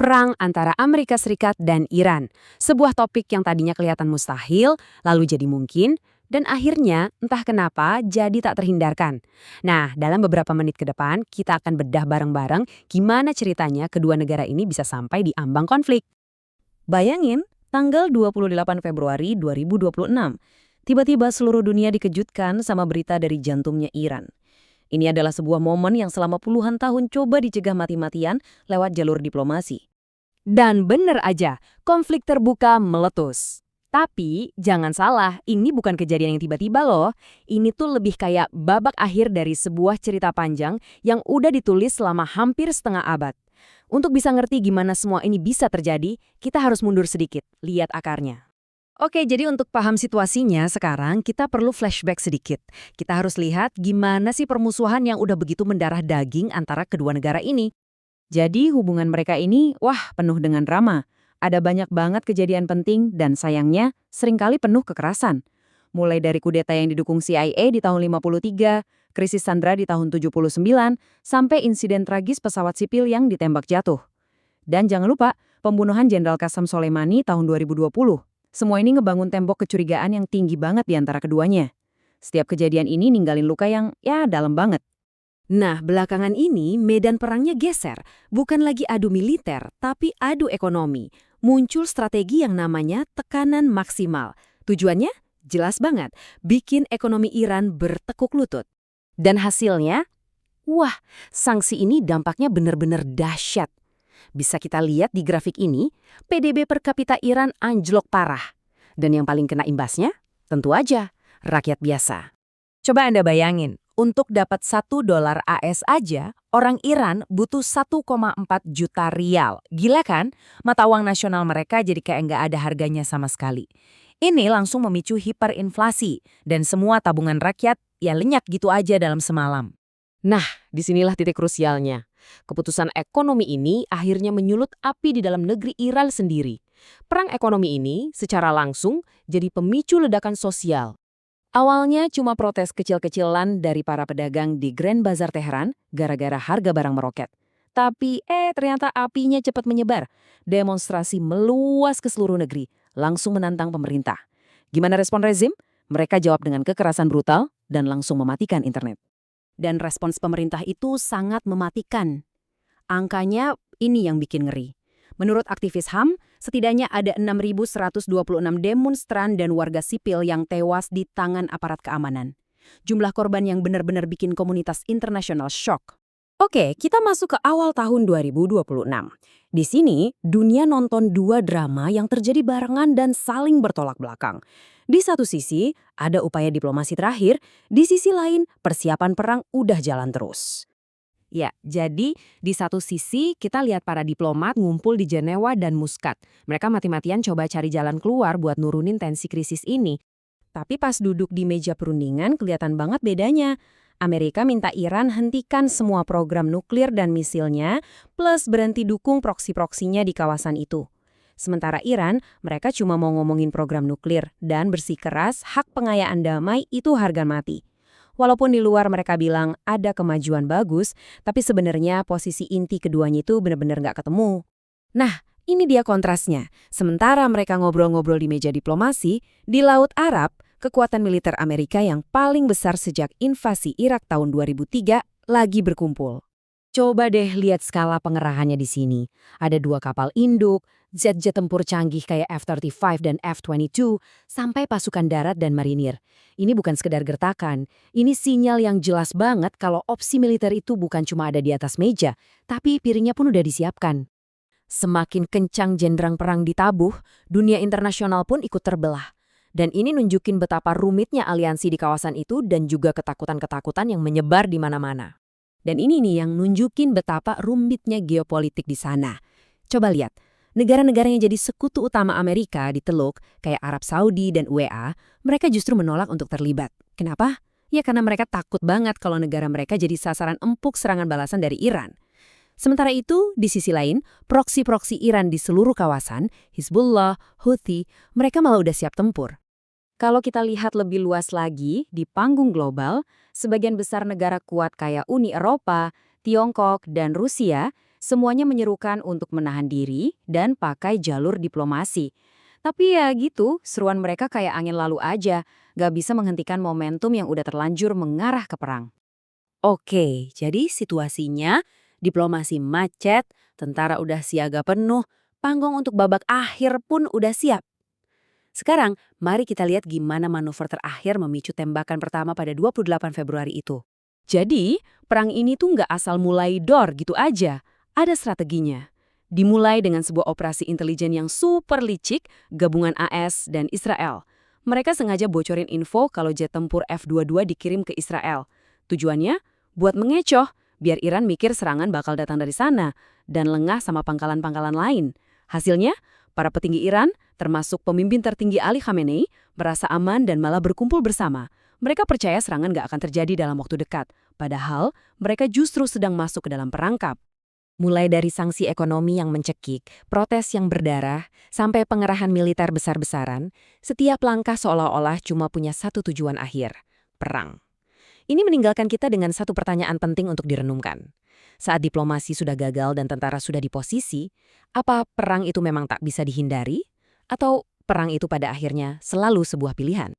perang antara Amerika Serikat dan Iran. Sebuah topik yang tadinya kelihatan mustahil, lalu jadi mungkin, dan akhirnya entah kenapa jadi tak terhindarkan. Nah, dalam beberapa menit ke depan, kita akan bedah bareng-bareng gimana ceritanya kedua negara ini bisa sampai di ambang konflik. Bayangin, tanggal 28 Februari 2026, tiba-tiba seluruh dunia dikejutkan sama berita dari jantungnya Iran. Ini adalah sebuah momen yang selama puluhan tahun coba dicegah mati-matian lewat jalur diplomasi. Dan bener aja, konflik terbuka meletus. Tapi jangan salah, ini bukan kejadian yang tiba-tiba loh. Ini tuh lebih kayak babak akhir dari sebuah cerita panjang yang udah ditulis selama hampir setengah abad. Untuk bisa ngerti gimana semua ini bisa terjadi, kita harus mundur sedikit, lihat akarnya. Oke, jadi untuk paham situasinya sekarang kita perlu flashback sedikit. Kita harus lihat gimana sih permusuhan yang udah begitu mendarah daging antara kedua negara ini. Jadi hubungan mereka ini, penuh dengan drama. Ada banyak banget kejadian penting dan sayangnya seringkali penuh kekerasan. Mulai dari kudeta yang didukung CIA di tahun 53, krisis Sandra di tahun 79, sampai insiden tragis pesawat sipil yang ditembak jatuh. Dan jangan lupa, pembunuhan Jenderal Qasem Soleimani tahun 2020. Semua ini ngebangun tembok kecurigaan yang tinggi banget di antara keduanya. Setiap kejadian ini ninggalin luka yang, dalam banget. Nah, belakangan ini medan perangnya geser. Bukan lagi adu militer, tapi adu ekonomi. Muncul strategi yang namanya tekanan maksimal. Tujuannya? Jelas banget, bikin ekonomi Iran bertekuk lutut. Dan hasilnya? Sanksi ini dampaknya benar-benar dahsyat. Bisa kita lihat di grafik ini, PDB per kapita Iran anjlok parah. Dan yang paling kena imbasnya? Tentu aja, rakyat biasa. Coba Anda bayangin, untuk dapat $1 AS aja, orang Iran butuh 1,4 juta rial. Gila kan? Mata uang nasional mereka jadi kayak nggak ada harganya sama sekali. Ini langsung memicu hiperinflasi, dan semua tabungan rakyat lenyap gitu aja dalam semalam. Nah, disinilah titik krusialnya. Keputusan ekonomi ini akhirnya menyulut api di dalam negeri Iran sendiri. Perang ekonomi ini secara langsung jadi pemicu ledakan sosial. Awalnya cuma protes kecil-kecilan dari para pedagang di Grand Bazar Teheran gara-gara harga barang meroket. Tapi ternyata apinya cepat menyebar. Demonstrasi meluas ke seluruh negeri, langsung menantang pemerintah. Gimana respon rezim? Mereka jawab dengan kekerasan brutal dan langsung mematikan internet. Dan respons pemerintah itu sangat mematikan. Angkanya ini yang bikin ngeri. Menurut aktivis HAM, setidaknya ada 6.126 demonstran dan warga sipil yang tewas di tangan aparat keamanan. Jumlah korban yang benar-benar bikin komunitas internasional shock. Oke, kita masuk ke awal tahun 2026. Di sini, dunia nonton dua drama yang terjadi barengan dan saling bertolak belakang. Di satu sisi, ada upaya diplomasi terakhir, di sisi lain, persiapan perang udah jalan terus. Ya, jadi di satu sisi kita lihat para diplomat ngumpul di Jenewa dan Muscat. Mereka mati-matian coba cari jalan keluar buat nurunin tensi krisis ini. Tapi pas duduk di meja perundingan kelihatan banget bedanya. Amerika minta Iran hentikan semua program nuklir dan misilnya, plus berhenti dukung proksi-proksinya di kawasan itu. Sementara Iran, mereka cuma mau ngomongin program nuklir dan bersikeras hak pengayaan damai itu harga mati. Walaupun di luar mereka bilang ada kemajuan bagus, tapi sebenarnya posisi inti keduanya itu benar-benar nggak ketemu. Nah, ini dia kontrasnya. Sementara mereka ngobrol-ngobrol di meja diplomasi, di Laut Arab, kekuatan militer Amerika yang paling besar sejak invasi Irak tahun 2003 lagi berkumpul. Coba deh lihat skala pengerahannya di sini. Ada 2 kapal induk, jet-jet tempur canggih kayak F-35 dan F-22, sampai pasukan darat dan marinir. Ini bukan sekedar gertakan, ini sinyal yang jelas banget kalau opsi militer itu bukan cuma ada di atas meja, tapi piringnya pun udah disiapkan. Semakin kencang jenderang perang ditabuh, dunia internasional pun ikut terbelah. Dan ini nunjukin betapa rumitnya aliansi di kawasan itu dan juga ketakutan-ketakutan yang menyebar di mana-mana. Dan ini nih yang nunjukin betapa rumitnya geopolitik di sana. Coba lihat, negara-negara yang jadi sekutu utama Amerika di Teluk, kayak Arab Saudi dan UEA, mereka justru menolak untuk terlibat. Kenapa? Ya karena mereka takut banget kalau negara mereka jadi sasaran empuk serangan balasan dari Iran. Sementara itu, di sisi lain, proksi-proksi Iran di seluruh kawasan, Hizbullah, Houthi, mereka malah udah siap tempur. Kalau kita lihat lebih luas lagi, di panggung global, sebagian besar negara kuat kayak Uni Eropa, Tiongkok, dan Rusia Semuanya menyerukan untuk menahan diri dan pakai jalur diplomasi. Tapi ya gitu, seruan mereka kayak angin lalu aja, gak bisa menghentikan momentum yang udah terlanjur mengarah ke perang. Oke, jadi situasinya diplomasi macet, tentara udah siaga penuh, panggung untuk babak akhir pun udah siap. Sekarang, mari kita lihat gimana manuver terakhir memicu tembakan pertama pada 28 Februari itu. Jadi, perang ini tuh nggak asal mulai dor gitu aja. Ada strateginya. Dimulai dengan sebuah operasi intelijen yang super licik, gabungan AS dan Israel. Mereka sengaja bocorin info kalau jet tempur F-22 dikirim ke Israel. Tujuannya? Buat mengecoh, biar Iran mikir serangan bakal datang dari sana, dan lengah sama pangkalan-pangkalan lain. Hasilnya, para petinggi Iran, termasuk pemimpin tertinggi Ali Khamenei, merasa aman dan malah berkumpul bersama. Mereka percaya serangan gak akan terjadi dalam waktu dekat, padahal mereka justru sedang masuk ke dalam perangkap. Mulai dari sanksi ekonomi yang mencekik, protes yang berdarah, sampai pengerahan militer besar-besaran, setiap langkah seolah-olah cuma punya satu tujuan akhir, perang. Ini meninggalkan kita dengan satu pertanyaan penting untuk direnungkan. Saat diplomasi sudah gagal dan tentara sudah di posisi, apa perang itu memang tak bisa dihindari? Atau perang itu pada akhirnya selalu sebuah pilihan?